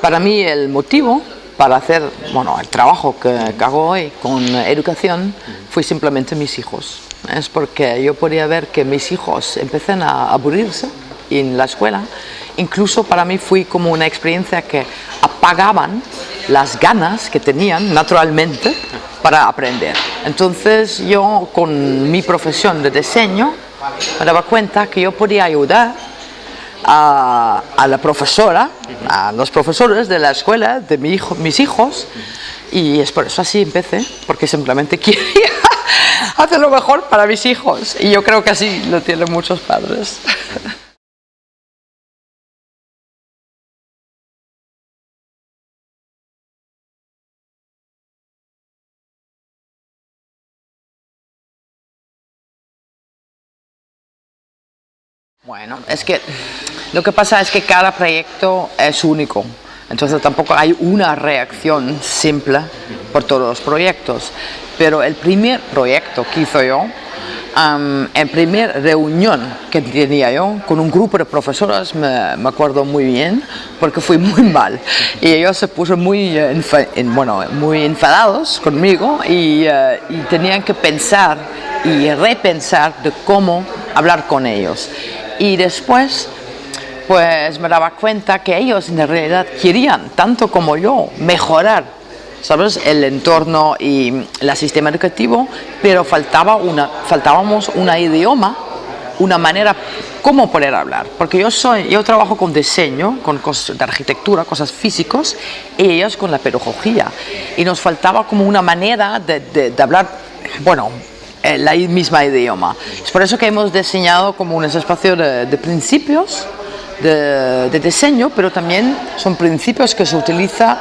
Para mí el motivo para hacer, bueno, el trabajo que hago hoy con educación fue simplemente mis hijos. Es porque yo podía ver que mis hijos empiezan a aburrirse en la escuela. Incluso para mí fue como una experiencia que apagaban las ganas que tenían naturalmente para aprender. Entonces yo con mi profesión de diseño me daba cuenta que yo podía ayudar a la profesora, a los profesores de la escuela de mis hijos, y es por eso así empecé, porque simplemente quería hacer lo mejor para mis hijos, y yo creo que así lo tienen muchos padres. Bueno, es que lo que pasa es que cada proyecto es único, entonces tampoco hay una reacción simple por todos los proyectos, pero el primer proyecto que hice yo, en primera reunión que tenía yo con un grupo de profesoras, me acuerdo muy bien, porque fui muy mal y ellos se pusieron muy enfadados conmigo y tenían que pensar y repensar de cómo hablar con ellos. Y después pues me daba cuenta que ellos en realidad querían, tanto como yo, mejorar, ¿sabes?, el entorno y el sistema educativo, pero faltábamos un idioma, una manera cómo poder hablar. Porque yo trabajo con diseño, con cosas de arquitectura, cosas físicas, y ellos con la pedagogía. Y nos faltaba como una manera de hablar, bueno, el mismo idioma. Es por eso que hemos diseñado como un espacio de principios de diseño, pero también son principios que se utilizan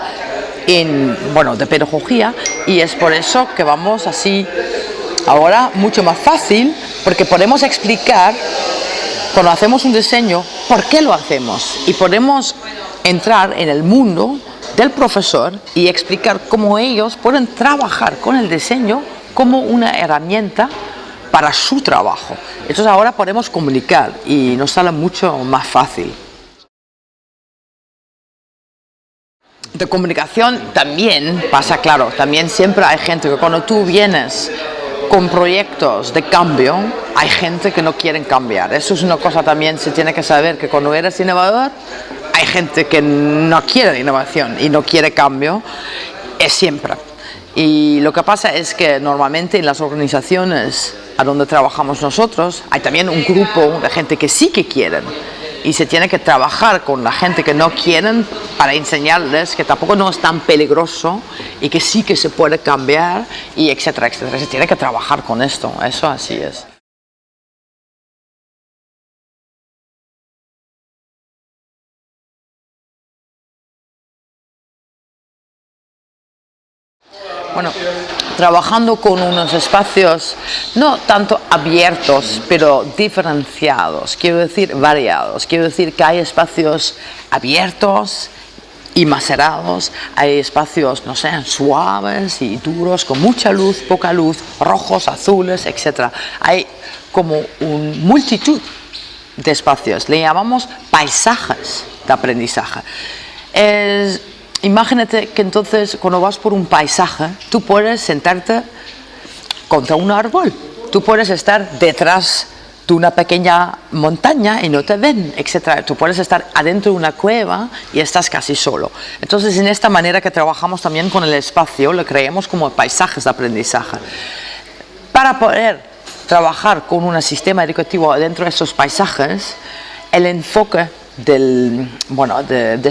de pedagogía, y es por eso que vamos así ahora mucho más fácil, porque podemos explicar cuando hacemos un diseño por qué lo hacemos, y podemos entrar en el mundo del profesor y explicar cómo ellos pueden trabajar con el diseño como una herramienta para su trabajo. Entonces ahora podemos comunicar y nos sale mucho más fácil. De comunicación también pasa, claro, también siempre hay gente que cuando tú vienes con proyectos de cambio, hay gente que no quiere cambiar. Eso es una cosa también, se tiene que saber que cuando eres innovador, hay gente que no quiere innovación y no quiere cambio, es siempre. Y lo que pasa es que normalmente en las organizaciones a donde trabajamos nosotros hay también un grupo de gente que sí que quieren, y se tiene que trabajar con la gente que no quieren para enseñarles que tampoco no es tan peligroso y que sí que se puede cambiar, y etcétera, etcétera. Se tiene que trabajar con esto, eso así es. Bueno, trabajando con unos espacios no tanto abiertos, pero diferenciados, quiero decir variados. Quiero decir que hay espacios abiertos y macerados, hay espacios, no sé, suaves y duros, con mucha luz, poca luz, rojos, azules, etc. Hay como una multitud de espacios, le llamamos paisajes de aprendizaje. Imagínate que entonces cuando vas por un paisaje, tú puedes sentarte contra un árbol, tú puedes estar detrás de una pequeña montaña y no te ven, etc. Tú puedes estar adentro de una cueva y estás casi solo. Entonces, en esta manera que trabajamos también con el espacio, lo creamos como paisajes de aprendizaje. Para poder trabajar con un sistema educativo dentro de estos paisajes, el enfoque del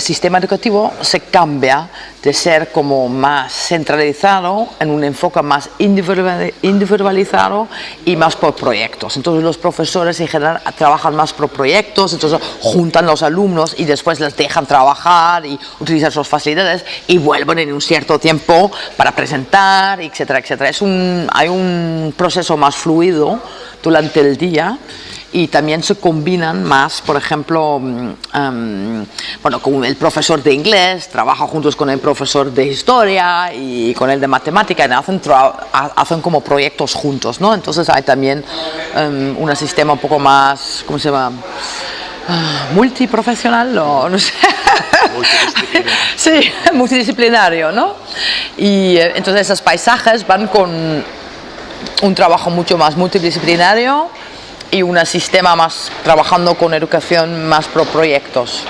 sistema educativo se cambia de ser como más centralizado en un enfoque más individualizado y más por proyectos. Entonces los profesores en general trabajan más por proyectos, entonces juntan los alumnos y después les dejan trabajar y utilizar sus facilidades y vuelven en un cierto tiempo para presentar, etcétera, etcétera. Hay un proceso más fluido durante el día. Y también se combinan más, por ejemplo, con el profesor de inglés, trabaja juntos con el profesor de historia y con el de matemática, y hacen como proyectos juntos, ¿no? Entonces hay también un sistema un poco más, ¿cómo se llama? Multiprofesional, no sé. Multidisciplinario. Sí, multidisciplinario, ¿no? Y entonces esos paisajes van con un trabajo mucho más multidisciplinario y un sistema más trabajando con educación más por proyectos.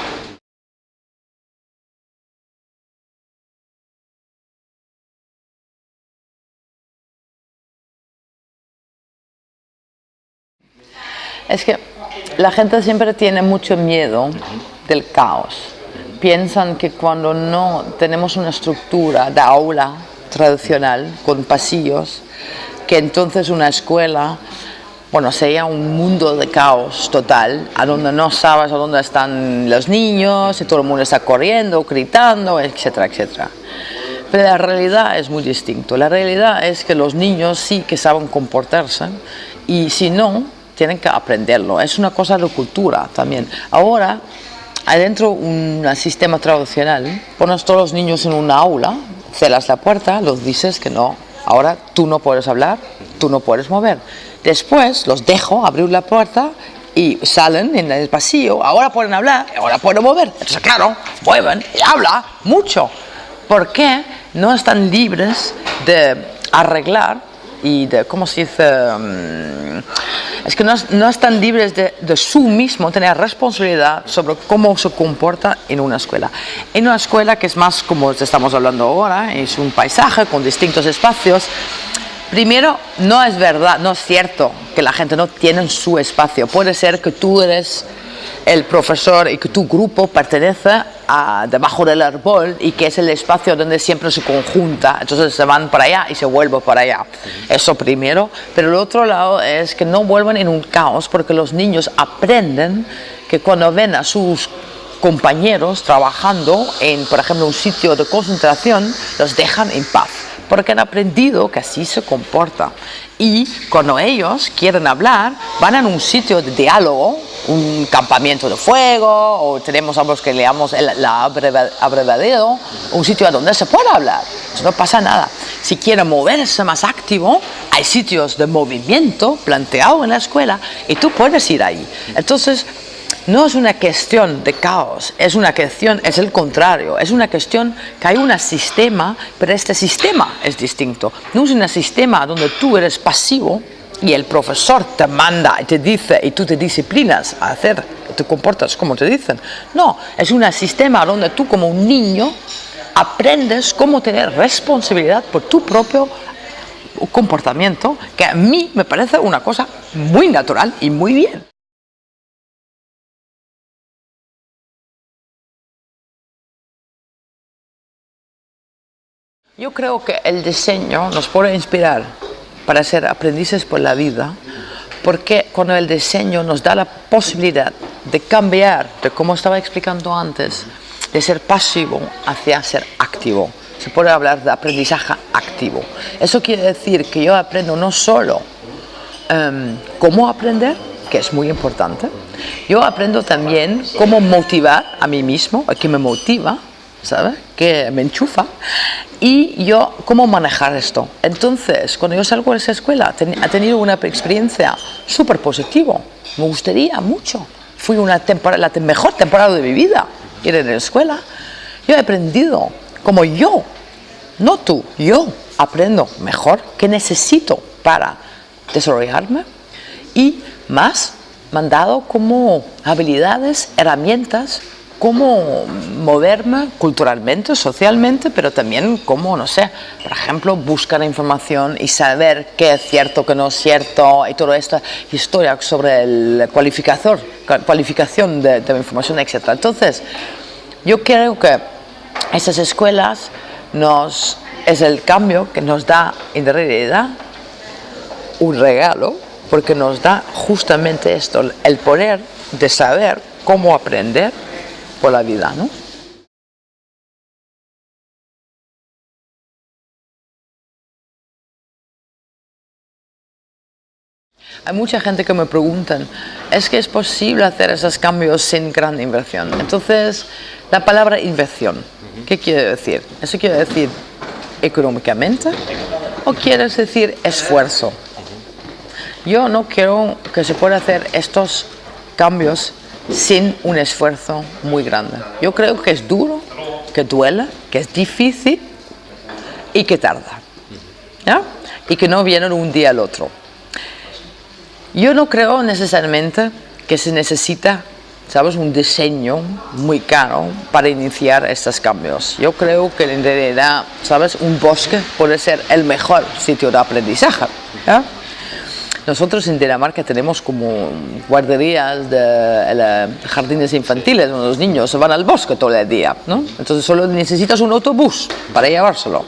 Es que la gente siempre tiene mucho miedo del caos. Piensan que cuando no tenemos una estructura de aula tradicional con pasillos, que entonces una escuela, bueno, sería un mundo de caos total, a donde no sabes a dónde están los niños, y todo el mundo está corriendo, gritando, etcétera, etcétera. Pero la realidad es muy distinto. La realidad es que los niños sí que saben comportarse y si no, tienen que aprenderlo. Es una cosa de cultura también. Ahora, adentro un sistema tradicional, pones todos los niños en una aula, cierras la puerta, los dices que no, ahora tú no puedes hablar, tú no puedes mover. Después los dejo abrir la puerta y salen en el pasillo, ahora pueden hablar, ahora pueden mover. Entonces, claro, mueven y hablan mucho. ¿Por qué no están libres de arreglar y de, ¿cómo se dice? Es que no están libres de su mismo tener responsabilidad sobre cómo se comporta en una escuela. En una escuela que es más como estamos hablando ahora, es un paisaje con distintos espacios. Primero, no es verdad, no es cierto que la gente no tiene su espacio. Puede ser que tú eres el profesor y que tu grupo pertenece a debajo del árbol y que es el espacio donde siempre se conjunta, entonces se van para allá y se vuelven para allá. Eso primero, pero el otro lado es que no vuelvan en un caos porque los niños aprenden que cuando ven a sus compañeros trabajando en, por ejemplo, un sitio de concentración, los dejan en paz, porque han aprendido que así se comporta. Y cuando ellos quieren hablar, van a un sitio de diálogo, un campamento de fuego, o tenemos algo que leamos la abrevadero, un sitio donde se puede hablar, eso no pasa nada. Si quieren moverse más activo, hay sitios de movimiento planteados en la escuela y tú puedes ir ahí. Entonces, no es una cuestión de caos, es una cuestión, es el contrario, es una cuestión que hay un sistema, pero este sistema es distinto. No es un sistema donde tú eres pasivo y el profesor te manda y te dice y tú te disciplinas a hacer, te comportas como te dicen. No, es un sistema donde tú como un niño aprendes cómo tener responsabilidad por tu propio comportamiento, que a mí me parece una cosa muy natural y muy bien. Yo creo que el diseño nos puede inspirar para ser aprendices por la vida, porque cuando el diseño nos da la posibilidad de cambiar, de como estaba explicando antes, de ser pasivo hacia ser activo. Se puede hablar de aprendizaje activo. Eso quiere decir que yo aprendo no solo cómo aprender, que es muy importante, yo aprendo también cómo motivar a mí mismo, que me motiva, ¿sabes? Que me enchufa, y yo cómo manejar esto. Entonces, cuando yo salgo de esa escuela, ha tenido una experiencia súper positiva, me gustaría mucho. Fui la mejor temporada de mi vida, ir a la escuela. Yo he aprendido como yo, no tú, yo aprendo mejor qué necesito para desarrollarme y más me han dado como habilidades, herramientas, cómo moverme culturalmente, socialmente, pero también cómo, no sé, por ejemplo, buscar información y saber qué es cierto, qué no es cierto, y toda esta historia sobre la cualificación de la información, etc. Entonces, yo creo que esas escuelas es el cambio que nos da en realidad un regalo, porque nos da justamente esto, el poder de saber cómo aprender por la vida, ¿no? Hay mucha gente que me preguntan, ¿es que es posible hacer esos cambios sin gran inversión? Entonces, la palabra inversión, ¿qué quiere decir? ¿Eso quiere decir económicamente o quiere decir esfuerzo? Yo no quiero que se pueda hacer estos cambios sin un esfuerzo muy grande. Yo creo que es duro, que duele, que es difícil y que tarda, ¿ya? Y que no viene de un día al otro. Yo no creo necesariamente que se necesita, ¿sabes?, un diseño muy caro para iniciar estos cambios. Yo creo que en realidad, ¿sabes?, un bosque puede ser el mejor sitio de aprendizaje, ¿ya? Nosotros en Dinamarca tenemos como guarderías de jardines infantiles, donde los niños se van al bosque todo el día, ¿no? Entonces solo necesitas un autobús para llevárselo.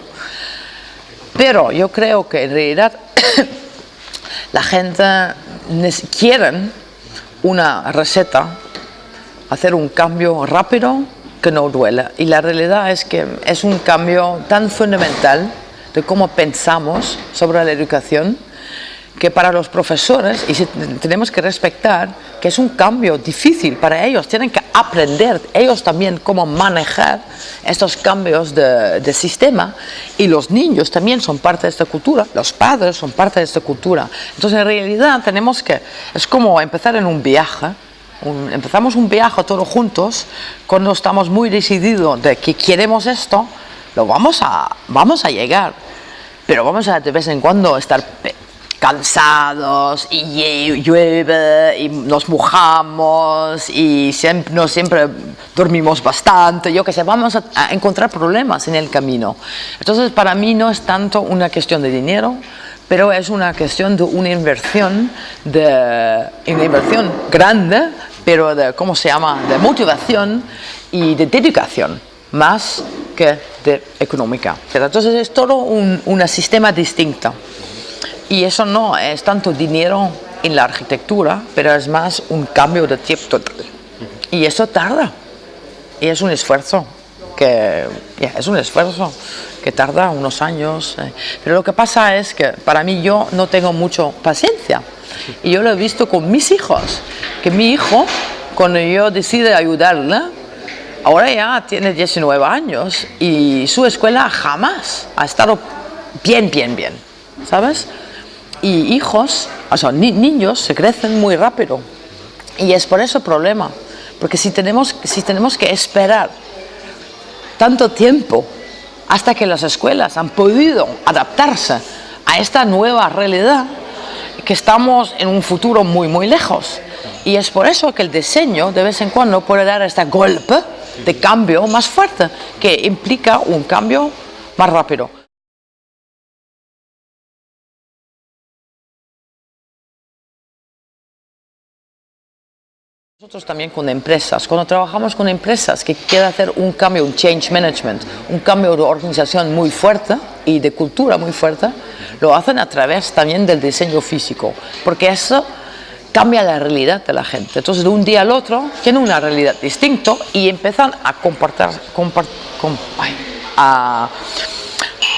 Pero yo creo que en realidad la gente quiere una receta, hacer un cambio rápido que no duele. Y la realidad es que es un cambio tan fundamental de cómo pensamos sobre la educación, que para los profesores, y tenemos que respetar que es un cambio difícil para ellos, tienen que aprender ellos también cómo manejar estos cambios de sistema, y los niños también son parte de esta cultura, los padres son parte de esta cultura. Entonces en realidad tenemos que, es como empezar en un viaje, empezamos un viaje todos juntos, cuando estamos muy decididos de que queremos esto, lo vamos a llegar, pero vamos a de vez en cuando estar cansados, y llueve y nos mojamos y no siempre dormimos bastante, yo qué sé, vamos a encontrar problemas en el camino. Entonces para mí no es tanto una cuestión de dinero, pero es una cuestión de una inversión grande, pero de, ¿cómo se llama?, de motivación y de dedicación, más que de económica. Entonces es todo un sistema distinto. Y eso no es tanto dinero en la arquitectura, pero es más un cambio de chip total. Y eso tarda. Y es un esfuerzo que tarda unos años. Pero lo que pasa es que para mí, yo no tengo mucha paciencia. Y yo lo he visto con mis hijos. Que mi hijo, cuando yo decido ayudarle, ahora ya tiene 19 años y su escuela jamás ha estado bien, ¿sabes? Y hijos, o sea, niños se crecen muy rápido, y es por eso el problema, porque si tenemos que esperar tanto tiempo hasta que las escuelas han podido adaptarse a esta nueva realidad, que estamos en un futuro muy lejos. Y es por eso que el diseño de vez en cuando puede dar este golpe de cambio más fuerte, que implica un cambio más rápido. Nosotros también con empresas, cuando trabajamos con empresas que quieren hacer un cambio, un change management, un cambio de organización muy fuerte y de cultura muy fuerte, lo hacen a través también del diseño físico, porque eso cambia la realidad de la gente. Entonces de un día al otro tienen una realidad distinta y empiezan a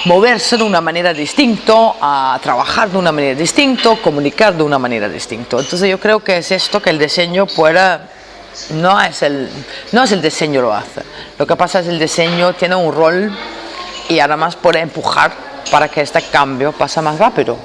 moverse de una manera distinta, a trabajar de una manera distinta, comunicar de una manera distinta. Entonces yo creo que es esto que el diseño no es el diseño lo hace. Lo que pasa es el diseño tiene un rol y además puede empujar para que este cambio pase más rápido.